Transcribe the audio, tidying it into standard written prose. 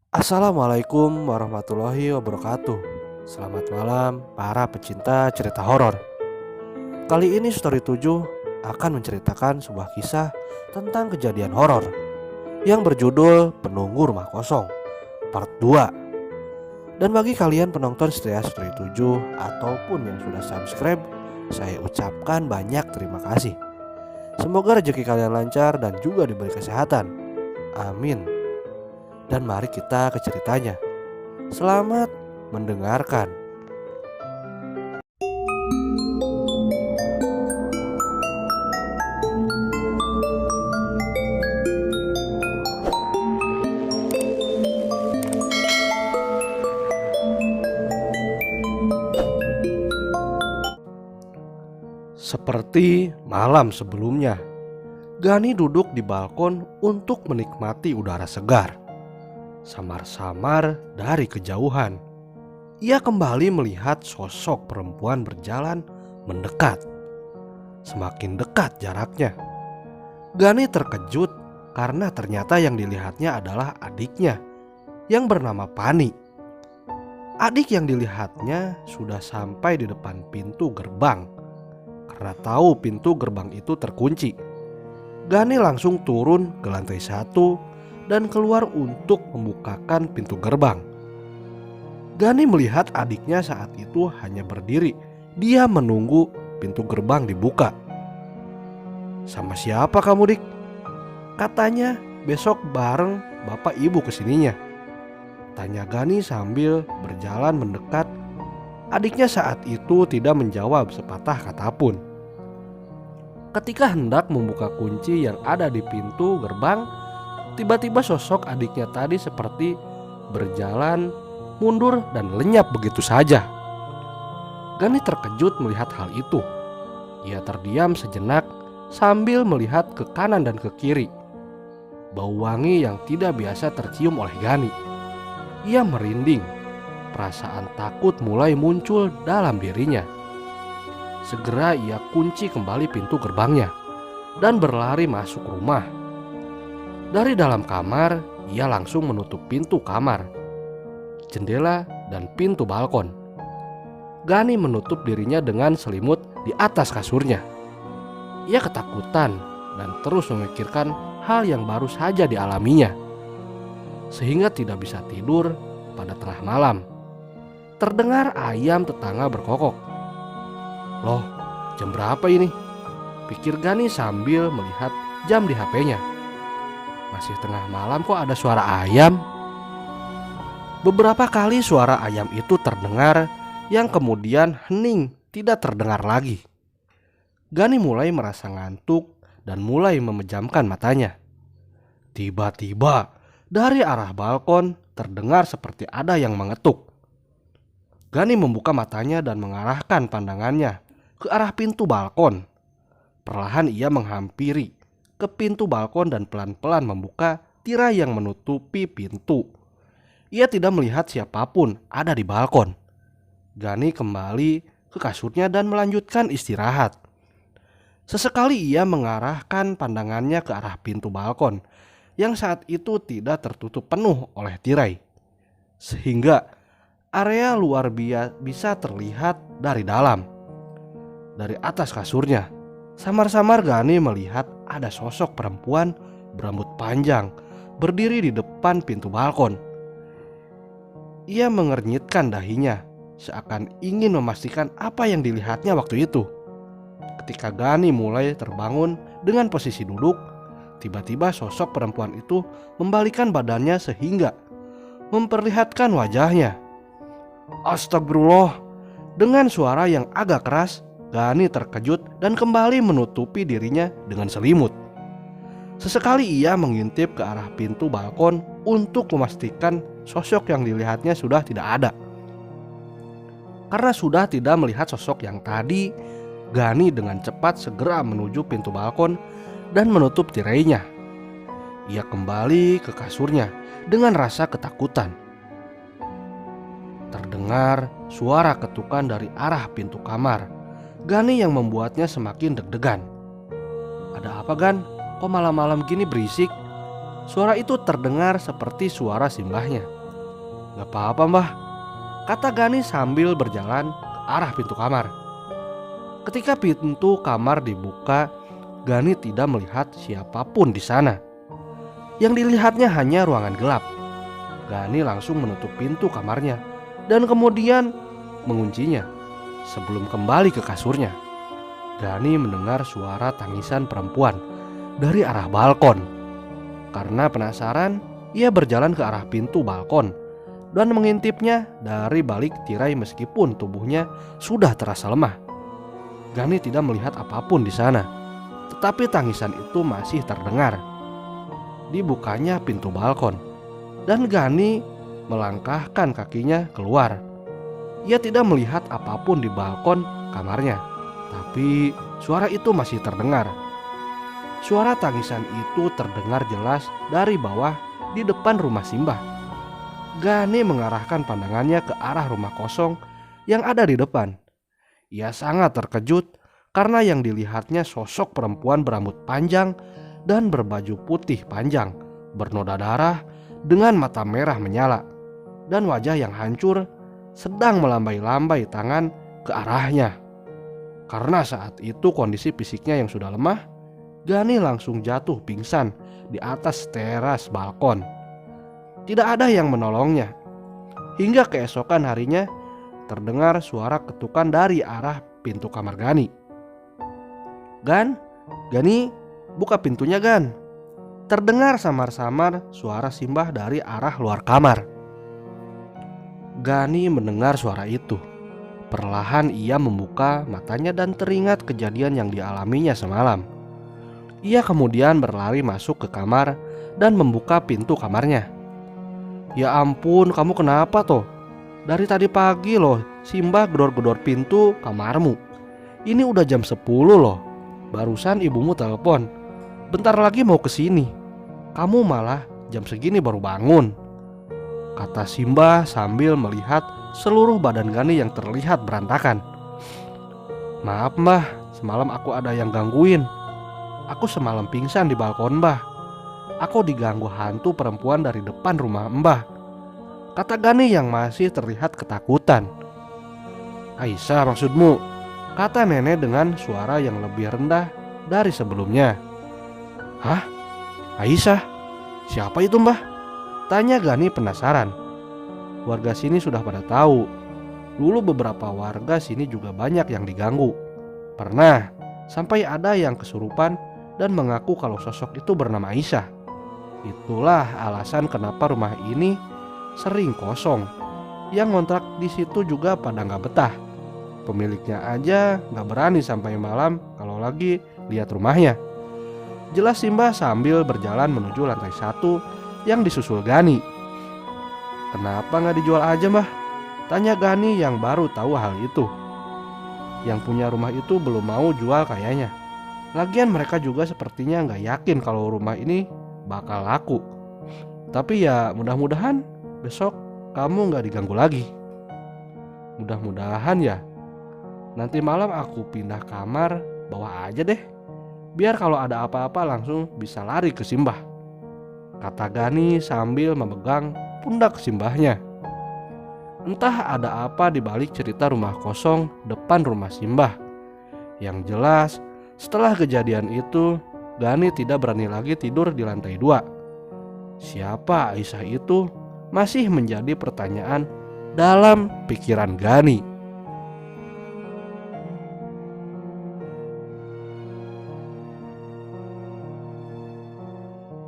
Assalamualaikum warahmatullahi wabarakatuh. Selamat malam para pecinta cerita horor. Kali ini Story 7 akan menceritakan sebuah kisah tentang kejadian horor yang berjudul Penunggu Rumah Kosong Part 2. Dan bagi kalian penonton setia Story 7 ataupun yang sudah subscribe, saya ucapkan banyak terima kasih. Semoga rezeki kalian lancar dan juga diberi kesehatan. Amin. Dan mari kita ke ceritanya. Selamat mendengarkan. Seperti malam sebelumnya, Gani duduk di balkon untuk menikmati udara segar. Samar-samar dari kejauhan, ia kembali melihat sosok perempuan berjalan mendekat. Semakin dekat jaraknya, Gani terkejut karena ternyata yang dilihatnya adalah adiknya yang bernama Pani. Adik yang dilihatnya sudah sampai di depan pintu gerbang. Karena tahu pintu gerbang itu terkunci, Gani langsung turun ke lantai 1 dan keluar untuk membukakan pintu gerbang. Gani melihat adiknya saat itu hanya berdiri. Dia menunggu pintu gerbang dibuka. "Sama siapa kamu, Dik?" "Katanya besok bareng bapak ibu kesininya," tanya Gani sambil berjalan mendekat. Adiknya saat itu tidak menjawab sepatah kata pun. Ketika hendak membuka kunci yang ada di pintu gerbang, tiba-tiba sosok adiknya tadi seperti berjalan mundur dan lenyap begitu saja. Gani terkejut melihat hal itu. Ia terdiam sejenak sambil melihat ke kanan dan ke kiri. Bau wangi yang tidak biasa tercium oleh Gani. Ia merinding. Perasaan takut mulai muncul dalam dirinya. Segera ia kunci kembali pintu gerbangnya dan berlari masuk rumah. Dari dalam kamar, ia langsung menutup pintu kamar, jendela, dan pintu balkon. Gani menutup dirinya dengan selimut di atas kasurnya. Ia ketakutan dan terus memikirkan hal yang baru saja dialaminya, sehingga tidak bisa tidur pada tengah malam. Terdengar ayam tetangga berkokok. "Loh, jam berapa ini?" pikir Gani sambil melihat jam di HP-nya. "Masih tengah malam kok ada suara ayam?" Beberapa kali suara ayam itu terdengar, yang kemudian hening, tidak terdengar lagi. Gani mulai merasa ngantuk dan mulai memejamkan matanya. Tiba-tiba dari arah balkon terdengar seperti ada yang mengetuk. Gani membuka matanya dan mengarahkan pandangannya ke arah pintu balkon. Perlahan ia menghampiri ke pintu balkon dan pelan-pelan membuka tirai yang menutupi pintu. Ia tidak melihat siapapun ada di balkon. Gani kembali ke kasurnya dan melanjutkan istirahat. Sesekali ia mengarahkan pandangannya ke arah pintu balkon yang saat itu tidak tertutup penuh oleh tirai, sehingga area luar bisa terlihat dari dalam. Dari atas kasurnya, samar-samar Gani melihat ada sosok perempuan berambut panjang berdiri di depan pintu balkon. Ia mengernyitkan dahinya, seakan ingin memastikan apa yang dilihatnya waktu itu. Ketika Gani mulai terbangun dengan posisi duduk, tiba-tiba sosok perempuan itu membalikkan badannya sehingga memperlihatkan wajahnya. "Astagfirullah!" Dengan suara yang agak keras, Gani terkejut dan kembali menutupi dirinya dengan selimut. Sesekali ia mengintip ke arah pintu balkon untuk memastikan sosok yang dilihatnya sudah tidak ada. Karena sudah tidak melihat sosok yang tadi, Gani dengan cepat segera menuju pintu balkon dan menutup tirainya. Ia kembali ke kasurnya dengan rasa ketakutan. Terdengar suara ketukan dari arah pintu kamar. Gani yang membuatnya semakin deg-degan. "Ada apa, Gan? Kok malam-malam gini berisik?" Suara itu terdengar seperti suara simbahnya. "Gak apa-apa mbah," kata Gani sambil berjalan ke arah pintu kamar. Ketika pintu kamar dibuka, Gani tidak melihat siapapun di sana. Yang dilihatnya hanya ruangan gelap. Gani langsung menutup pintu kamarnya dan kemudian menguncinya sebelum kembali ke kasurnya. Gani mendengar suara tangisan perempuan dari arah balkon. Karena penasaran, ia berjalan ke arah pintu balkon dan mengintipnya dari balik tirai meskipun tubuhnya sudah terasa lemah. Gani tidak melihat apapun di sana, tetapi tangisan itu masih terdengar. Dibukanya pintu balkon dan Gani melangkahkan kakinya keluar. Ia tidak melihat apapun di balkon kamarnya, tapi suara itu masih terdengar. Suara tangisan itu terdengar jelas dari bawah di depan rumah Simbah. Gani mengarahkan pandangannya ke arah rumah kosong yang ada di depan. Ia sangat terkejut karena yang dilihatnya sosok perempuan berambut panjang dan berbaju putih panjang, bernoda darah dengan mata merah menyala, dan wajah yang hancur sedang melambai-lambai tangan ke arahnya. Karena saat itu kondisi fisiknya yang sudah lemah, Gani langsung jatuh pingsan di atas teras balkon. Tidak ada yang menolongnya. Hingga keesokan harinya terdengar suara ketukan dari arah pintu kamar Gani. Gani, buka pintunya Gan." Terdengar samar-samar suara Simbah dari arah luar kamar. Gani mendengar suara itu. Perlahan ia membuka matanya dan teringat kejadian yang dialaminya semalam. Ia kemudian berlari masuk ke kamar dan membuka pintu kamarnya. "Ya ampun, kamu kenapa toh? Dari tadi pagi loh Simbah gedor-gedor pintu kamarmu. Ini udah jam 10 loh. Barusan ibumu telepon, bentar lagi mau kesini. Kamu malah jam segini baru bangun," kata Simbah sambil melihat seluruh badan Gani yang terlihat berantakan. "Maaf mbah, semalam aku ada yang gangguin. Aku semalam pingsan di balkon mbah. Aku diganggu hantu perempuan dari depan rumah mbah," kata Gani yang masih terlihat ketakutan. "Aisyah maksudmu?" kata nenek dengan suara yang lebih rendah dari sebelumnya. "Hah? Aisyah? Siapa itu mbah?" tanya Gani penasaran. Warga sini sudah pada tahu. Dulu beberapa warga sini juga banyak yang diganggu. Pernah sampai ada yang kesurupan dan mengaku kalau sosok itu bernama Aisyah. Itulah alasan kenapa rumah ini sering kosong. Yang ngontrak di situ juga pada nggak betah. Pemiliknya aja nggak berani sampai malam kalau lagi lihat rumahnya. Jelas Simbah sambil berjalan menuju lantai 1 yang disusul Gani. "Kenapa nggak dijual aja mbah?" tanya Gani yang baru tahu hal itu. Yang punya rumah itu belum mau jual kayaknya. Lagian mereka juga sepertinya nggak yakin kalau rumah ini bakal laku. Tapi ya mudah-mudahan besok kamu nggak diganggu lagi. "Mudah-mudahan ya. Nanti malam aku pindah kamar bawah aja deh. Biar kalau ada apa-apa langsung bisa lari ke Simbah," kata Gani sambil memegang pundak Simbahnya. Entah ada apa di balik cerita rumah kosong depan rumah Simbah. Yang jelas setelah kejadian itu Gani tidak berani lagi tidur di lantai 2. Siapa Aisyah itu masih menjadi pertanyaan dalam pikiran Gani.